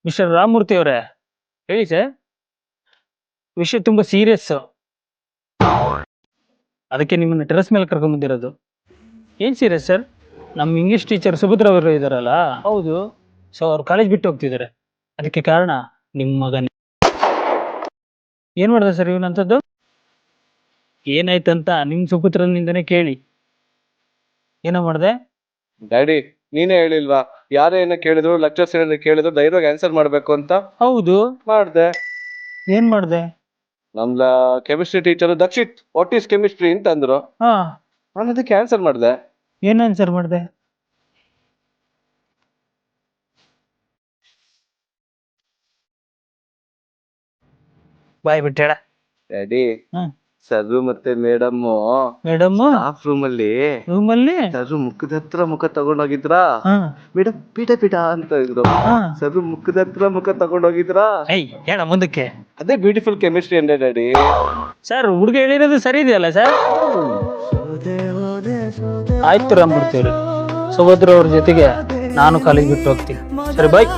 Mister Ramamurthy ಅವರೇ, ಹೇಳಿ sir. ವಿಷಯ ತುಂಬಾ ಸೀರಿಯಸ್, ಅದಕ್ಕೆ ನಿಮ್ಮನ್ನ ಟೆರೆಸ್ ಮೇಲೆ ಕರ್ಕೊಂಡ್ ಬಂದಿರೋದು. ಏನ್ ಸೀರಿಯಸ್ ಸರ್? ನಮ್ಮ ಇಂಗ್ಲಿಷ್ ಟೀಚರ್ ಸುಭದ್ರ ಅವರು ಇದಾರಲ್ಲ, ಹೌದು, ಸೊ ಅವ್ರು ಕಾಲೇಜ್ ಬಿಟ್ಟು ಹೋಗ್ತಿದ್ದಾರೆ. ಅದಕ್ಕೆ ಕಾರಣ ನಿಮ್ಮ ಮಗನೇ. ಏನ್ ಮಾಡ್ದೆ ಸರ್ ಇವನಂತದ್ದು? ಏನಾಯ್ತಂತ ನಿಮ್ ಸುಪುತ್ರನಿಂದನೇ ಕೇಳಿ. ಏನೋ ಮಾಡ್ದೆ? ಡ್ಯಾಡಿ, ನೀನೇ ಹೇಳಿಲ್ವಾ ಯಾರೇ ಏನ ಕೇಳಿದ್ರು, ಲೆಕ್ಚರ್ಸ್ ಏನಾದ್ರು ಕೇಳಿದ್ರು ಧೈರ್ಯವಾಗಿ ಆನ್ಸರ್ ಮಾಡ್ಬೇಕು ಅಂತ? ಹೌದು, ಮಾಡ್ದೆ. ಏನ್ ಮಾಡ್ದೆ? ನಮ್ chemistry teacher Dakshit what is chemistry ಅಂತ ಅಂದ್ರು. ಹಾ, ನಾನು ಅದಕ್ಕೆ ಆನ್ಸರ್ ಮಾಡ್ದೆ. ಏನ್ ಆನ್ಸರ್ ಮಾಡ್ದೆ? ಬಾಯ್ ಬಿಟ್ಟು ಹೇಳ. ಡ್ಯಾಡಿ, ಹ್ಮ್. ಸರ್ ಮತ್ತೆ ಮೇಡಮ್ ಮೇಡಮ್ ಸ್ಟಾಫ್ ರೂಮಲ್ಲಿ ರೂಮಲ್ಲಿ ಸರ್ ಮುಖದ ಹತ್ರ ಮುಖ ತಗೊಂಡೋಗಿದ್ರಾ, ಮೇಡಮ್ ಪೀಠ ಪೀಠ ಅಂತ ಇದ್ರು. ಸರ್ ಮುಖದ ಹತ್ರ ಮುಖ ತಗೊಂಡೋಗಿದ್ರಾ. ಹೇಳ ಮುಂದಕ್ಕೆ. ಅದೇ ಬ್ಯೂಟಿಫುಲ್ ಕೆಮಿಸ್ಟ್ರಿ ಅಂದೆ ಡ್ಯಾಡಿ. ಸರ್ ಹುಡುಗ ಹೇಳಿರೋದು ಸರಿ ಇದೆಯಲ್ಲ ಸರ್? ಆಯ್ತು ರಾಮಮೂರ್ತಿ ಅವರು, ಸುಭದ್ರ ಅವ್ರ ಜೊತೆಗೆ ನಾನು ಕಾಲೇಜ್ ಬಿಟ್ಟು ಹೋಗ್ತೀನಿ. ಸರಿ ಬಾಯ್.